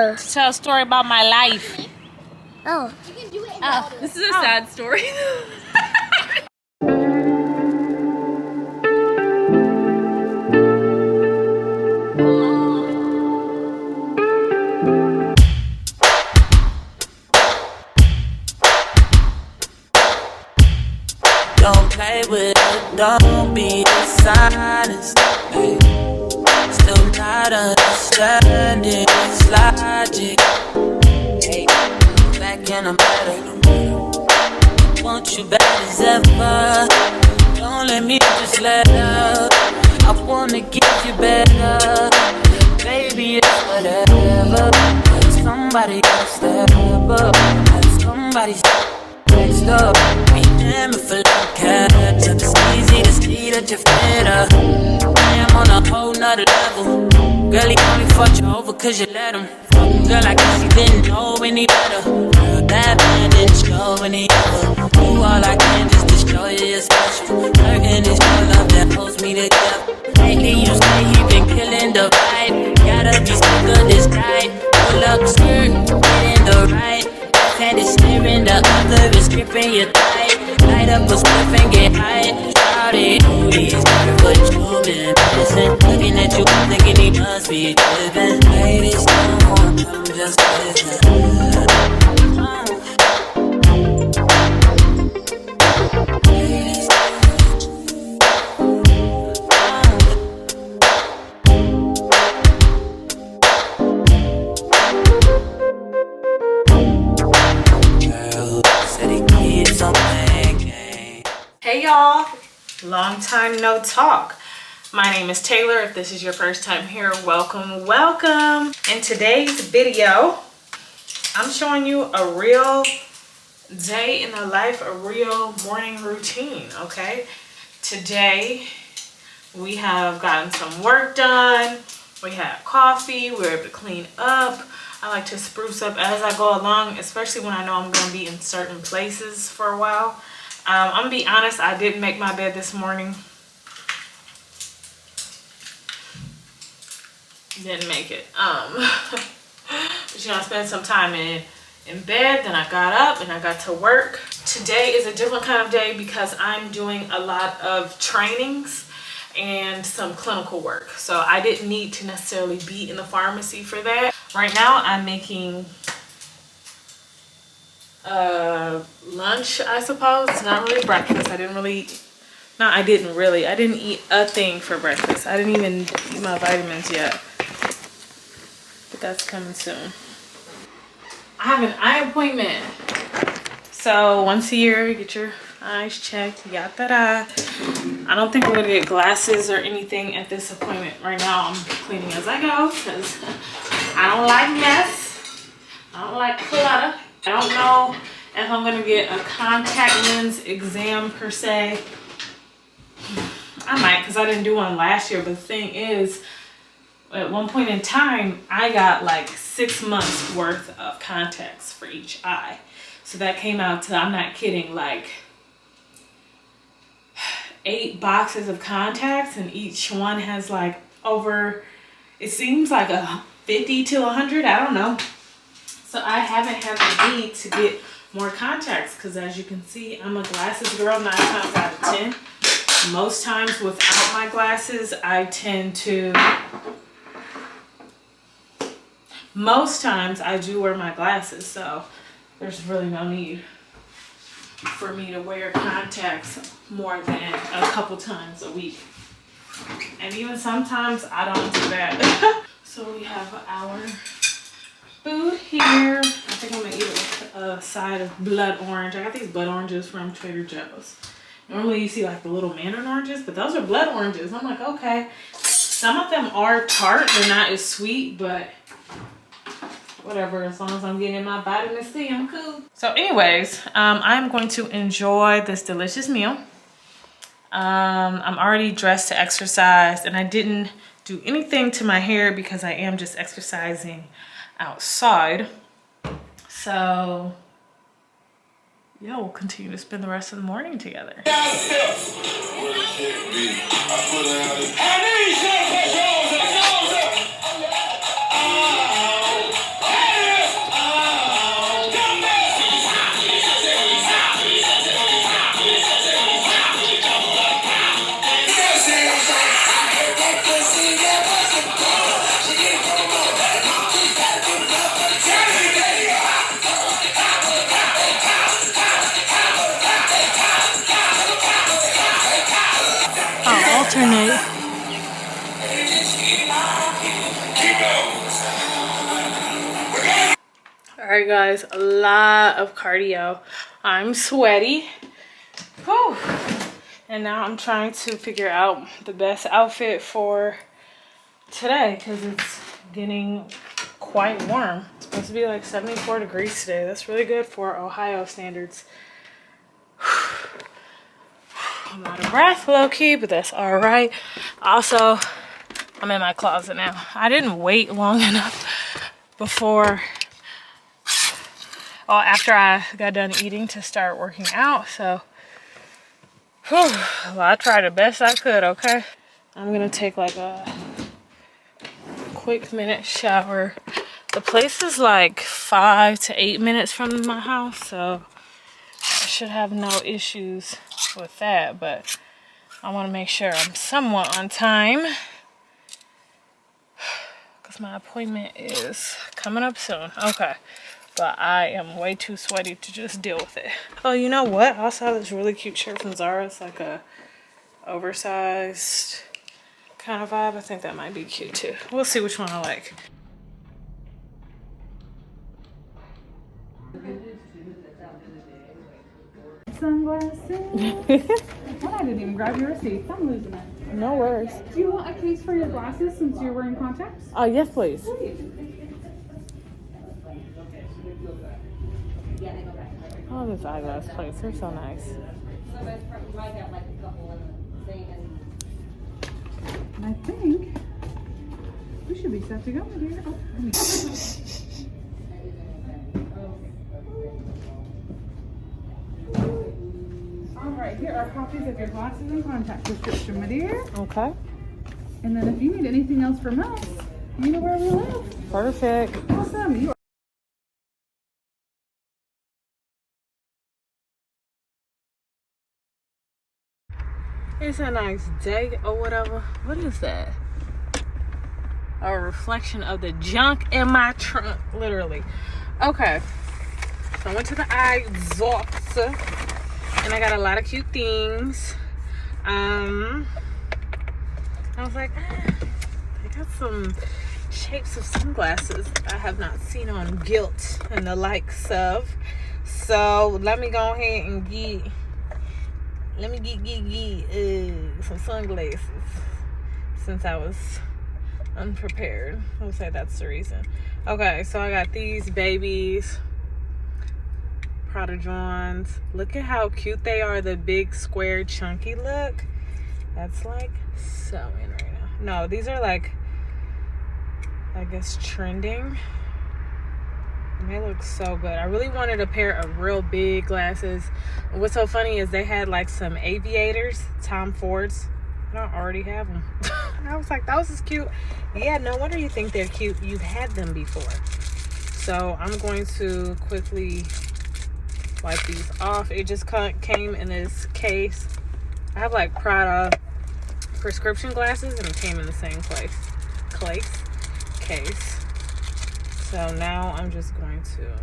Oh. To tell a story about my life. Oh. Oh, this is a sad story. Don't play with it, don't be dishonest. Hey. Still not understanding this logic. Hey, back and I'm better. Want you bad as ever. Don't let me just let up. I wanna give you better. Baby, it's whatever. Somebody else step up. Somebody next up. Be damn if I don't catch up. It's easy to see that you're fed up. I am on a whole nother level. Girl, he only fucked you over cause you let him. Girl, I guess he didn't know any better. Girl, that man didn't show any ever. Do all I can just to show you you're special. Certain is your love that holds me together. Lately you say he been killing the vibe. Gotta be sick of this type. Pull up skirt, get in the right. Left hand is steering, the other is gripping your thigh. Light up a spliff and get high. Shawty, who these girls, but you been missing. Looking at you, I'm thinking he must be driven. Ladies, don't want them, just listen. Hey y'all, long time no talk. My name is Taylor. If this is your first time here, welcome, welcome. In today's video, I'm showing you a real day in the life, a real morning routine, okay? Today, we have gotten some work done. We had coffee, we were able to clean up. I like to spruce up as I go along, especially when I know I'm gonna be in certain places for a while. I'm gonna be honest, I didn't make my bed this morning. Didn't make it. But you know, I spent some time in bed, then I got up and I got to work. Today is a different kind of day because I'm doing a lot of trainings and some clinical work. So I didn't need to necessarily be in the pharmacy for that. Right now I'm making lunch, I suppose. It's not really breakfast. I didn't eat a thing for breakfast. I didn't even eat my vitamins yet, but that's coming soon. I have an eye appointment, so once a year you get your eyes checked. I don't think I'm gonna get glasses or anything at this appointment. Right now I'm cleaning as I go because I don't like mess. I don't like clutter. I don't know if I'm gonna get a contact lens exam per se. I might, because I didn't do one last year, but the thing is, at one point in time, I got like 6 months worth of contacts for each eye. So that came out to, I'm not kidding, like 8 boxes of contacts, and each one has like over, it seems like a 50 to 100, I don't know. So I haven't had the need to get more contacts because, as you can see, I'm a glasses girl 9 times out of 10. Most times without my glasses, most times I do wear my glasses, so there's really no need for me to wear contacts more than a couple times a week. And even sometimes I don't do that. So we have our food here. I think I'm gonna eat it with a side of blood orange. I got these blood oranges from Trader Joe's. Normally you see like the little mandarin oranges, but those are blood oranges. I'm like, okay. Some of them are tart, they're not as sweet, but whatever, as long as I'm getting my vitamin C, I'm cool. So anyways, I'm going to enjoy this delicious meal. I'm already dressed to exercise, and I didn't do anything to my hair because I am just exercising outside. So yeah, we'll continue to spend the rest of the morning together. right, guys, a lot of cardio. I'm sweaty. Whew. And now I'm trying to figure out the best outfit for today because it's getting quite warm. It's supposed to be like 74 degrees today. That's really good for Ohio standards. I'm out of breath, low-key, but that's all right. Also, I'm in my closet now. I didn't wait long enough before, after I got done eating to start working out. So, well, I tried the best I could, okay? I'm gonna take like a quick minute shower. The place is like 5 to 8 minutes from my house, so I should have no issues with that, but I want to make sure I'm somewhat on time because my appointment is coming up soon. Okay, but I am way too sweaty to just deal with it. Oh, you know what? I also have this really cute shirt from Zara. It's like a oversized kind of vibe. I think that might be cute too. We'll see which one I like. Sunglasses. Well, I didn't even grab your receipts. I'm losing it. No worries. Do you want a case for your glasses since you're wearing contacts? Yes, please. Oh, these eyeglass plates are so nice. And I think we should be set to go, my dear. Oh, let me- All right, here are copies of your glasses and contact prescription, my dear. Okay. And then if you need anything else from us, you know where we live. Perfect. Awesome. You are It's a nice day or whatever. What is that? A reflection of the junk in my trunk, literally. Okay. So I went to the eye doctor and I got a lot of cute things. I was like, I got some shapes of sunglasses I have not seen on Gilt and the likes of. So let me go ahead and get some sunglasses since I was unprepared. I would say that's the reason. Okay, so I got these babies, Prada Johns. Look at how cute they are. The big square chunky look. That's like so in right now. No, these are like, I guess, trending. And they look so good. I really wanted a pair of real big glasses. And what's so funny is they had like some aviators, Tom Fords. I don't already have them. I was like, those is cute. Yeah, no wonder you think they're cute. You've had them before. So I'm going to quickly wipe these off. It just came in this case. I have like Prada prescription glasses and it came in the same case. So now I'm just going to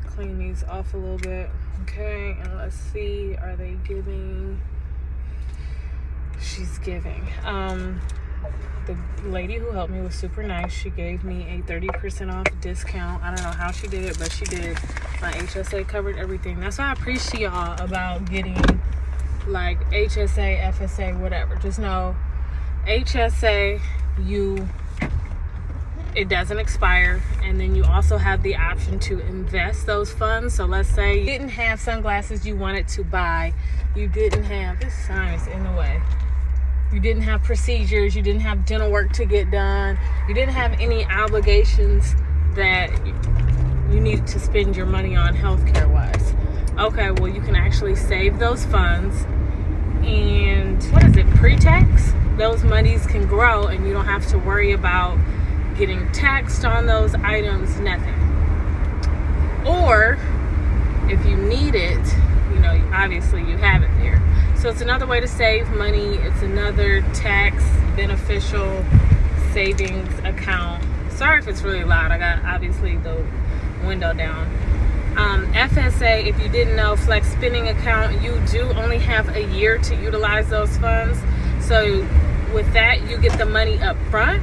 clean these off a little bit. Okay, and let's see, are they giving? She's giving. The lady who helped me was super nice. She gave me a 30% off discount. I don't know how she did it, but she did. My HSA covered everything. That's why I appreciate y'all about getting like HSA, FSA, whatever. Just know HSA, it doesn't expire, and then you also have the option to invest those funds. So let's say you didn't have sunglasses you wanted to buy, you didn't have, this sign is in the way, you didn't have procedures, you didn't have dental work to get done, you didn't have any obligations that you needed to spend your money on healthcare wise. Okay, well, you can actually save those funds, and what is it, pre-tax? Those monies can grow and you don't have to worry about getting taxed on those items, nothing. Or if you need it, obviously you have it there. So it's another way to save money. It's another tax beneficial savings account. Sorry if it's really loud. I got obviously the window down. FSA, if you didn't know, flex spending account, you do only have a year to utilize those funds. So with that, you get the money up front,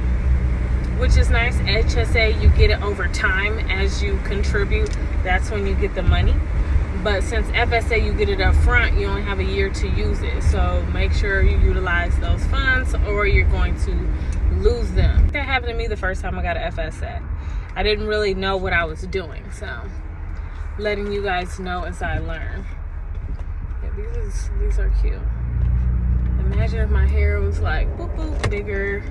which is nice. HSA, you get it over time as you contribute. That's when you get the money. But since FSA, you get it up front, you only have a year to use it. So make sure you utilize those funds or you're going to lose them. That happened to me the first time I got an FSA. I didn't really know what I was doing. So letting you guys know as I learn. Yeah, these are cute. Imagine if my hair was like boop boop, bigger,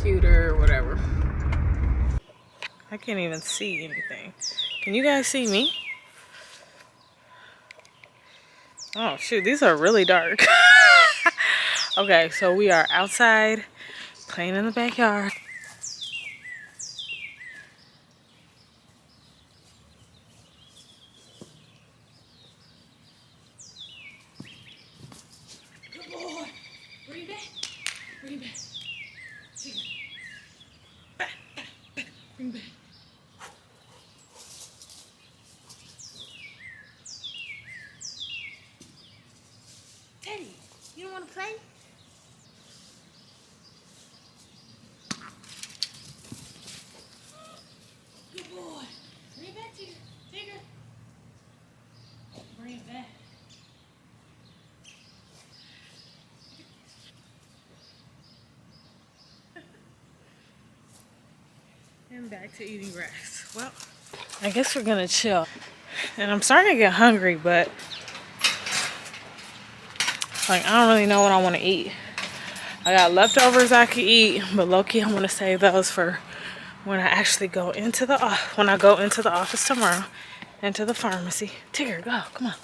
cuter, or whatever. I can't even see anything. Can you guys see me? Oh shoot, these are really dark. Okay, so we are outside playing in the backyard. Good boy. Bring back. Bring back. Back. Bring back. Teddy, you don't want to play? Good boy. Bring it back, Tigger. Tigger. Bring it back. And back to eating grass. Well, I guess we're gonna chill. And I'm starting to get hungry, but like I don't really know what I want to eat. I got leftovers I could eat, but low-key I want to save those for when I actually go into the office tomorrow, into the pharmacy. Tigger, go, come on.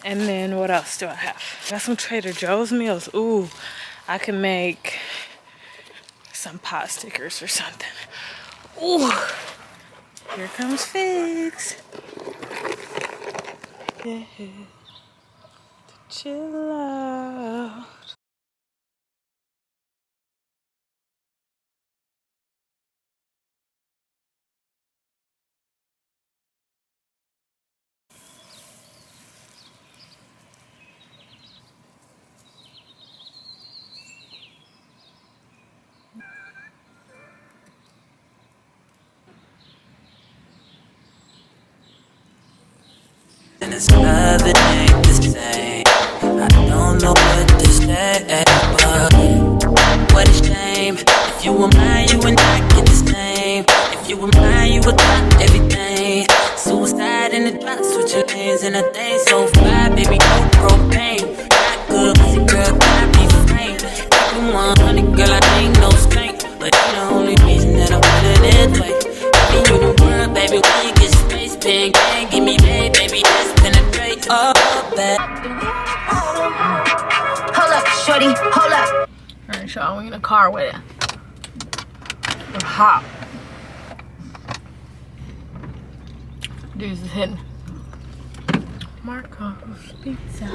And then what else do I have? Got some Trader Joe's meals. Ooh, I can make some pot stickers or something. Ooh, here comes Figs. Yeah. Chill out. And it's nothing ain't the same. I don't know what to say, but what a shame. If you were mine, you would not get the same. If you were mine, you would drop everything. Suicide in the drop, switching lanes in a thing so fly, baby, no propane. Not good, pussy girl, can I be framed? If you 100, girl, I ain't no saint, but you the only reason that I'm feeling this way. Baby, you the world, baby, when you get space, pen, gang, give me that, baby, just penetrate all that. Hold up, shorty, hold up. Alright, y'all, we in a car with it. We're hot. Dude is hitting. Marco's Pizza.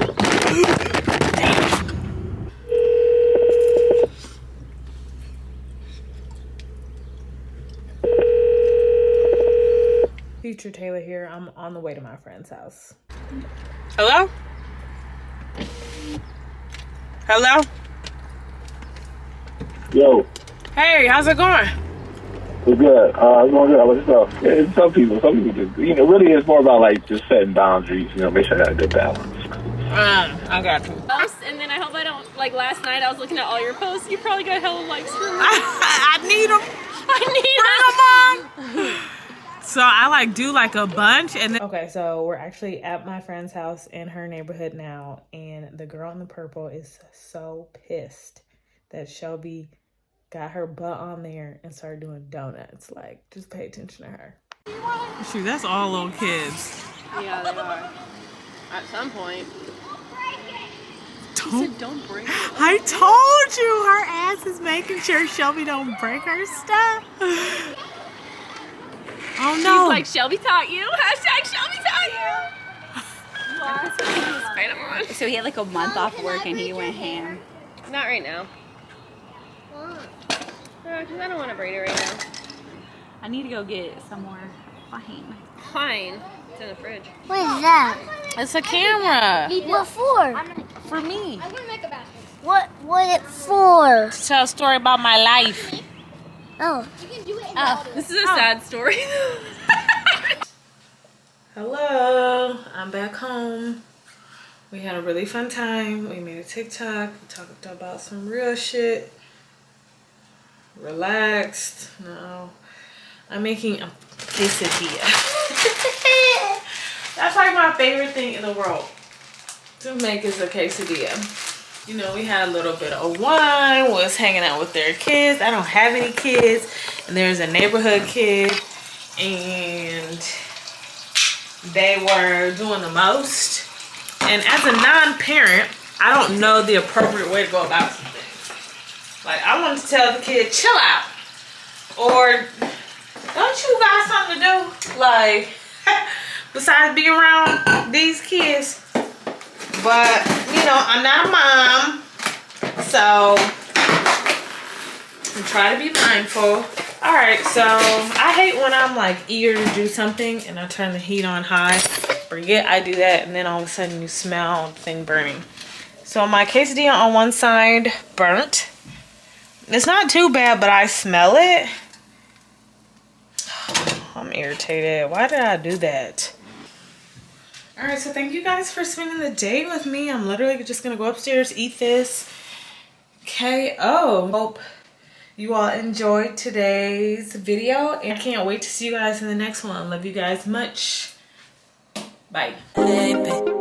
Future Taylor here. I'm on the way to my friend's house. Hello? Hello? Yo. Hey, how's it going? It's good. It's going good. How about yourself? Yeah, some people just, really it's more about like just setting boundaries, make sure I got a good balance. I got you. And then I hope I don't, like last night I was looking at all your posts, you probably got hella likes for me. I need them. I need them. So I do a bunch and then okay, so we're actually at my friend's house in her neighborhood now, and the girl in the purple is so pissed that Shelby got her butt on there and started doing donuts. Like, just pay attention to her. Shoot, that's all little kids. Yeah, they are. At some point. Don't break it. I told you her ass is making sure Shelby don't break her stuff. Oh no. She's like, Shelby taught you. Hashtag Shelby taught you. So he had like a month off work and he went ham. Not right now. Because I don't want to braid it right now. I need to go get some more fine. Fine. It's in the fridge. What is that? It's a camera. What for? For me. I'm gonna make a basket. What it for? To tell a story about my life. Oh. This is a sad story. Hello, I'm back home. We had a really fun time. We made a TikTok. We talked about some real shit. Relaxed. No, I'm making a quesadilla. That's like my favorite thing in the world to make is a quesadilla. You know, we had a little bit of wine, was hanging out with their kids. I don't have any kids, and there's a neighborhood kid, and they were doing the most. And as a non-parent, I don't know the appropriate way to go about some things. Like, I wanted to tell the kid, chill out. Or, don't you got something to do? Like, besides being around these kids. But, you know, I'm not a mom. So, I'm trying to be mindful. Alright, so I hate when I'm like eager to do something and I turn the heat on high. Forget I do that and then all of a sudden you smell the thing burning. So my quesadilla on one side burnt. It's not too bad, but I smell it. I'm irritated. Why did I do that? Alright, so thank you guys for spending the day with me. I'm literally just gonna go upstairs, eat this KO. Hope you all enjoyed today's video, and I can't wait to see you guys in the next one. Love you guys much. Bye. Baby.